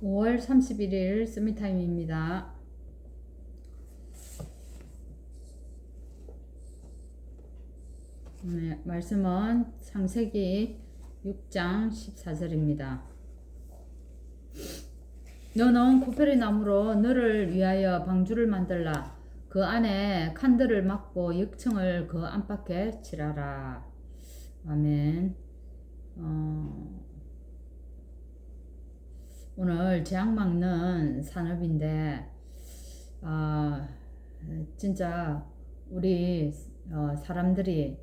5월 31일 서밋타임입니다. 말씀은 창세기 6장 14절입니다. 너는 코페리 나무로 너를 위하여 방주를 만들라. 그 안에 칸들을 막고 역청을 그 안팎에 칠하라. 아멘. 오늘 재앙 막는 산업인데 진짜 우리 사람들이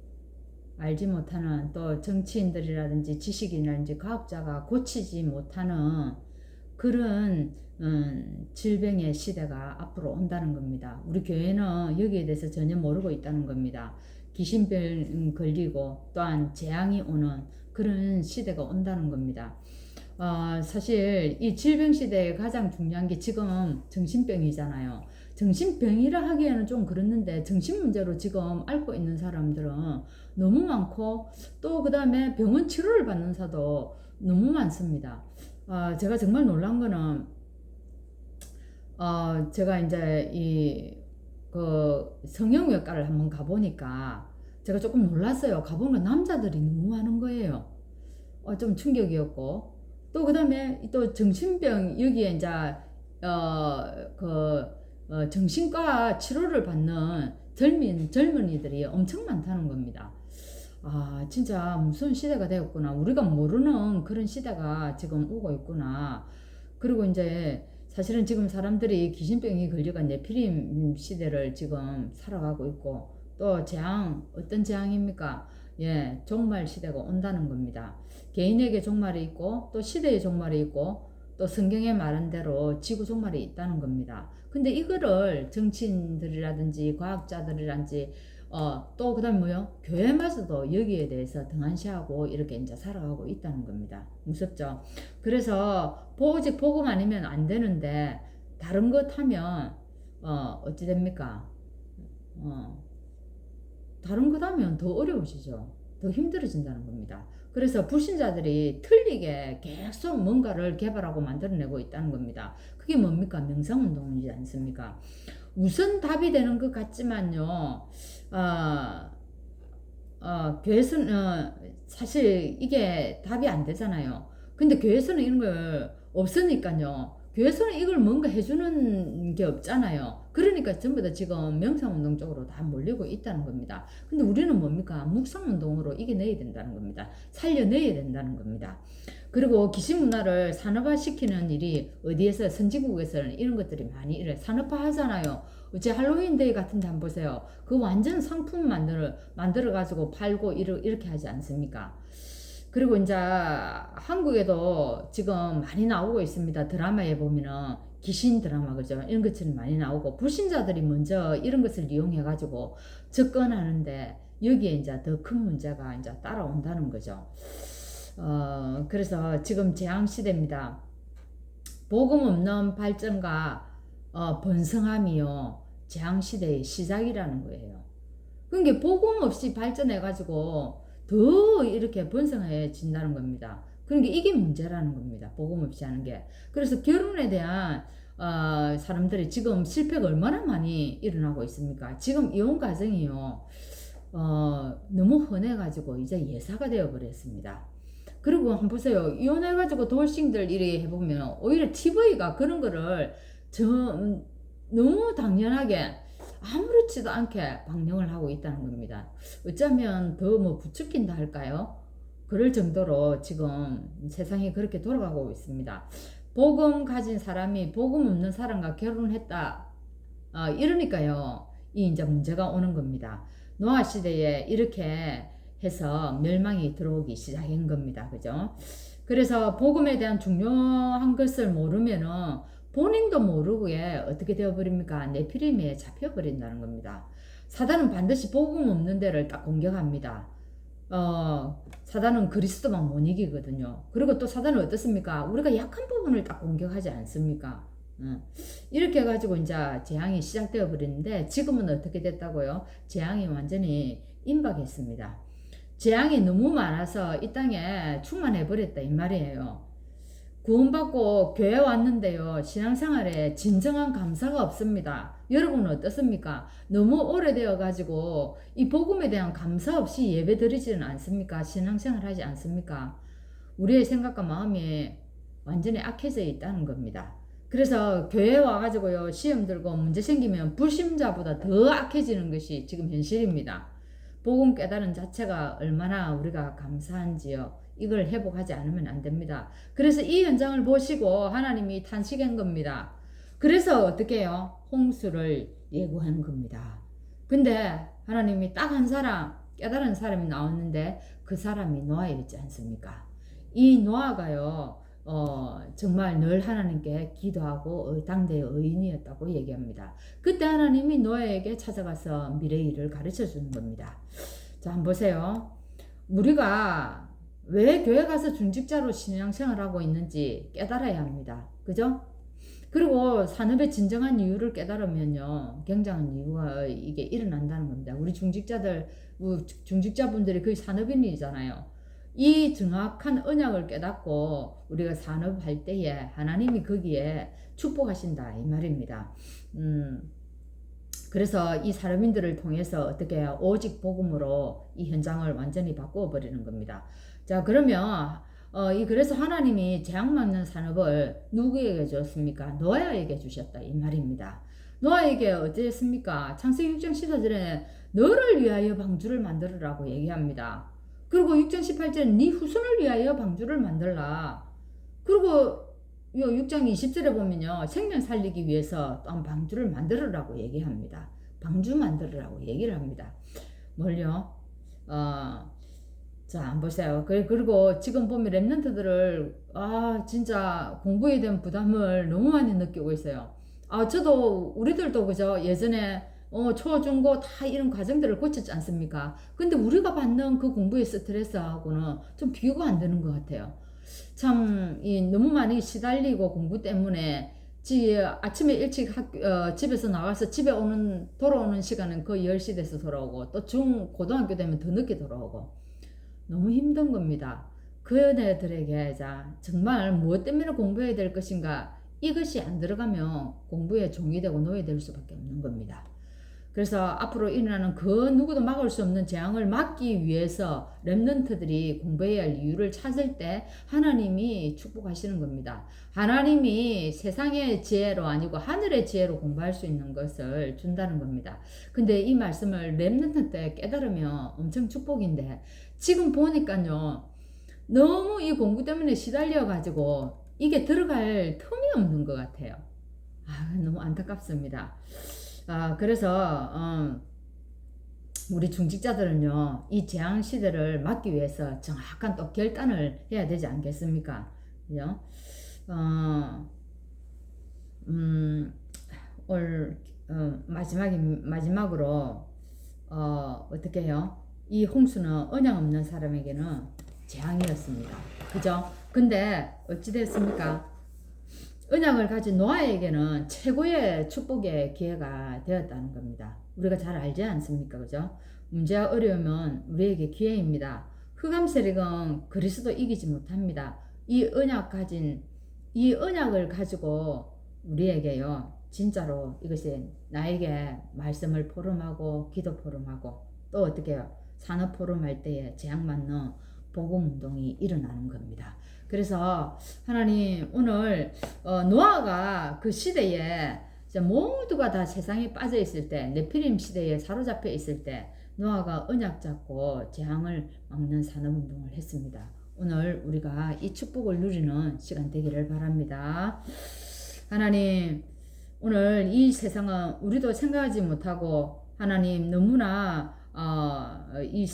알지 못하는, 또 정치인들이라든지 지식인이라든지 과학자가 고치지 못하는 그런 질병의 시대가 앞으로 온다는 겁니다. 우리 교회는 여기에 대해서 전혀 모르고 있다는 겁니다. 귀신병 걸리고 또한 재앙이 오는 그런 시대가 온다는 겁니다. 사실 이 질병 시대에 가장 중요한 게 지금 정신병이잖아요. 정신병이라 하기에는 좀 그렇는데 정신 문제로 지금 앓고 있는 사람들은 너무 많고, 또 그 다음에 병원 치료를 받는 사도 너무 많습니다. 제가 정말 놀란 거는 제가 이제 그 성형외과를 한번 가보니까 제가 조금 놀랐어요. 가보니까 남자들이 너무 많은 거예요. 좀 충격이었고, 또 그다음에 또 정신병 여기에 이제 정신과 치료를 받는 젊은이들이 엄청 많다는 겁니다. 진짜 무슨 시대가 되었구나. 우리가 모르는 그런 시대가 지금 오고 있구나. 그리고 이제 사실은 지금 사람들이 귀신병이 걸려가 네피림 시대를 지금 살아가고 있고, 또 재앙, 어떤 재앙입니까? 예, 종말 시대가 온다는 겁니다. 개인에게 종말이 있고, 또 시대의 종말이 있고, 또 성경에 말한 대로 지구 종말이 있다는 겁니다. 근데 이거를 정치인들이라든지 과학자들이라든지 또 그다음 뭐요? 교회마저도 여기에 대해서 등한시하고 이렇게 이제 살아가고 있다는 겁니다. 무섭죠? 그래서 오직 복음 아니면 안 되는데 다른 것 하면 어찌 됩니까? 다른 것 하면 더 어려우시죠. 더 힘들어진다는 겁니다. 그래서 불신자들이 틀리게 계속 뭔가를 개발하고 만들어내고 있다는 겁니다. 그게 뭡니까? 명상운동이지 않습니까? 우선 답이 되는 것 같지만요. 교회에서는 사실 이게 답이 안 되잖아요. 근데 교회에서는 이런 걸 없으니까요. 교회에서는 이걸 뭔가 해주는 게 없잖아요. 그러니까 전부 다 지금 명상운동 쪽으로 다 몰리고 있다는 겁니다. 근데 우리는 뭡니까? 묵상운동으로 이겨내야 된다는 겁니다. 살려내야 된다는 겁니다. 그리고 귀신 문화를 산업화시키는 일이 어디에서, 선진국에서는 이런 것들이 많이 산업화 하잖아요. 어째 할로윈데이 같은 데 한번 보세요. 그 완전 상품 만들어 가지고 팔고 이렇게 하지 않습니까? 그리고 이제 한국에도 지금 많이 나오고 있습니다. 드라마에 보면은 귀신 드라마, 그죠? 이런 것처럼 많이 나오고, 불신자들이 먼저 이런 것을 이용해 가지고 접근하는데 여기에 이제 더 큰 문제가 이제 따라온다는 거죠. 그래서 지금 재앙 시대입니다. 복음 없는 발전과 번성함이요, 재앙 시대의 시작이라는 거예요. 그러니까 복음 없이 발전해가지고 더 이렇게 번성해진다는 겁니다. 그러니까 이게 문제라는 겁니다. 복음 없이 하는 게. 그래서 결혼에 대한 사람들이 지금 실패가 얼마나 많이 일어나고 있습니까? 지금 이혼 가정이요, 너무 흔해가지고 이제 예사가 되어버렸습니다. 그리고 한번 보세요. 이혼해가지고 돌싱들 이리 해보면 오히려 TV가 그런 거를 너무 당연하게 아무렇지도 않게 방영을 하고 있다는 겁니다. 어쩌면 더 뭐 부추긴다 할까요? 그럴 정도로 지금 세상이 그렇게 돌아가고 있습니다. 복음 가진 사람이 복음 없는 사람과 결혼했다, 이러니까요, 이 이제 문제가 오는 겁니다. 노아 시대에 이렇게 해서 멸망이 들어오기 시작한 겁니다. 그죠? 그래서 복음에 대한 중요한 것을 모르면은 본인도 모르게 어떻게 되어버립니까? 네피림에 잡혀버린다는 겁니다. 사단은 반드시 복음 없는 데를 딱 공격합니다. 사단은 그리스도만 못 이기거든요. 그리고 또 사단은 어떻습니까? 우리가 약한 부분을 딱 공격하지 않습니까? 이렇게 해가지고 이제 재앙이 시작되어 버리는데, 지금은 어떻게 됐다고요? 재앙이 완전히 임박했습니다. 재앙이 너무 많아서 이 땅에 충만해 버렸다 이 말이에요. 구원받고 교회 왔는데요. 신앙생활에 진정한 감사가 없습니다. 여러분은 어떻습니까? 너무 오래되어 가지고 이 복음에 대한 감사 없이 예배 드리지는 않습니까? 신앙생활 하지 않습니까? 우리의 생각과 마음이 완전히 악해져 있다는 겁니다. 그래서 교회에 와가지고요, 시험 들고 문제 생기면 불신자보다 더 악해지는 것이 지금 현실입니다. 복음 깨달은 자체가 얼마나 우리가 감사한지요. 이걸 회복하지 않으면 안 됩니다. 그래서 이 현장을 보시고 하나님이 탄식한 겁니다. 그래서 어떻게 해요? 홍수를 예고하는 겁니다. 근데 하나님이 딱 한 사람, 깨달은 사람이 나왔는데 그 사람이 노아였지 않습니까? 이 노아가요, 정말 늘 하나님께 기도하고 당대의 의인이었다고 얘기합니다. 그때 하나님이 노아에게 찾아가서 미래의 일을 가르쳐 주는 겁니다. 자, 한번 보세요. 우리가 왜 교회 가서 중직자로 신앙생활하고 있는지 깨달아야 합니다. 그죠? 그리고 산업의 진정한 이유를 깨달으면요, 굉장한 이유가 이게 일어난다는 겁니다. 우리 중직자분들이 거의 산업인이잖아요. 이 정확한 언약을 깨닫고 우리가 산업할 때에 하나님이 거기에 축복하신다 이 말입니다. 그래서 이 산업인들을 통해서 어떻게 해요? 오직 복음으로 이 현장을 완전히 바꾸어 버리는 겁니다. 자, 그러면 그래서 하나님이 재앙맞는 산업을 누구에게 줬습니까? 노아에게 주셨다 이 말입니다. 노아에게 어땠습니까? 창세기 6장 14절에 너를 위하여 방주를 만들으라고 얘기합니다. 그리고 6장 18절에 네 후손을 위하여 방주를 만들라. 그리고 6장 20절에 보면요, 생명 살리기 위해서 또한 방주를 만들으라고 얘기합니다. 방주 만들으라고 얘기를 합니다. 뭘요? 자, 한번 보세요. 그리고 지금 보면 랩런트들을 진짜 공부에 대한 부담을 너무 많이 느끼고 있어요. 저도 우리들도 그죠? 예전에 초, 중, 고 다 이런 과정들을 거쳤지 않습니까? 근데 우리가 받는 그 공부의 스트레스하고는 좀 비교가 안 되는 것 같아요. 참, 너무 많이 시달리고 공부 때문에 아침에 일찍 집에서 나가서 집에 돌아오는 시간은 거의 10시 돼서 돌아오고 또 고등학교 되면 더 늦게 돌아오고 너무 힘든 겁니다. 그 애들에게 정말 무엇 때문에 공부해야 될 것인가 이것이 안 들어가면 공부에 종이 되고 노예 될 수밖에 없는 겁니다. 그래서 앞으로 일어나는 그 누구도 막을 수 없는 재앙을 막기 위해서 렘넌트들이 공부해야 할 이유를 찾을 때 하나님이 축복하시는 겁니다. 하나님이 세상의 지혜로 아니고 하늘의 지혜로 공부할 수 있는 것을 준다는 겁니다. 근데 이 말씀을 렘넌트 때 깨달으면 엄청 축복인데 지금 보니까요, 너무 이 공부 때문에 시달려 가지고 이게 들어갈 틈이 없는 것 같아요. 너무 안타깝습니다. 그래서 우리 중직자들은요, 이 재앙 시대를 막기 위해서 정확한 또 결단을 해야 되지 않겠습니까? 그죠? 마지막으로 어떻게 해요? 이 홍수는 언약 없는 사람에게는 재앙이었습니다. 그죠? 근데 어찌 됐습니까? 언약을 가진 노아에게는 최고의 축복의 기회가 되었다는 겁니다. 우리가 잘 알지 않습니까? 그죠? 문제와 어려움은 우리에게 기회입니다. 흑암 세력은 그리스도 이기지 못합니다. 이 언약을 가지고 우리에게요, 진짜로 이것이 나에게 말씀을 포럼하고 기도 포럼하고 또 어떻게 해요? 산업 포럼할 때에 재앙맞는 복음 운동이 일어나는 겁니다. 그래서 하나님 오늘 노아가 그 시대에 모두가 다 세상에 빠져 있을 때, 네피림 시대에 사로잡혀 있을 때 노아가 언약 잡고 재앙을 막는 산업운동을 했습니다. 오늘 우리가 이 축복을 누리는 시간 되기를 바랍니다. 하나님, 오늘 이 세상은 우리도 생각하지 못하고 하나님 너무나 이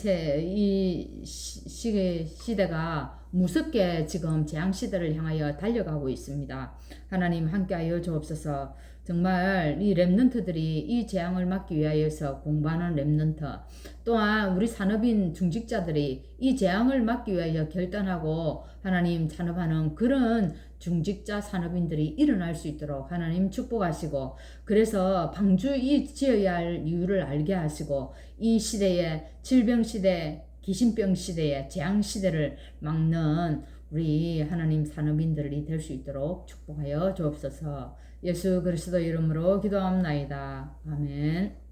시대가 무섭게 지금 재앙시대를 향하여 달려가고 있습니다. 하나님 함께하여 주옵소서. 정말 이 랩런트들이 이 재앙을 막기 위하여서 공부하는 랩런트, 또한 우리 산업인 중직자들이 이 재앙을 막기 위하여 결단하고 하나님 산업하는 그런 중직자 산업인들이 일어날 수 있도록 하나님 축복하시고, 그래서 방주 지어야 할 이유를 알게 하시고, 이 시대에 질병 시대, 귀신병 시대에 재앙 시대를 막는 우리 하나님 산업인들이 될 수 있도록 축복하여 주옵소서. 예수 그리스도 이름으로 기도합나이다. 아멘.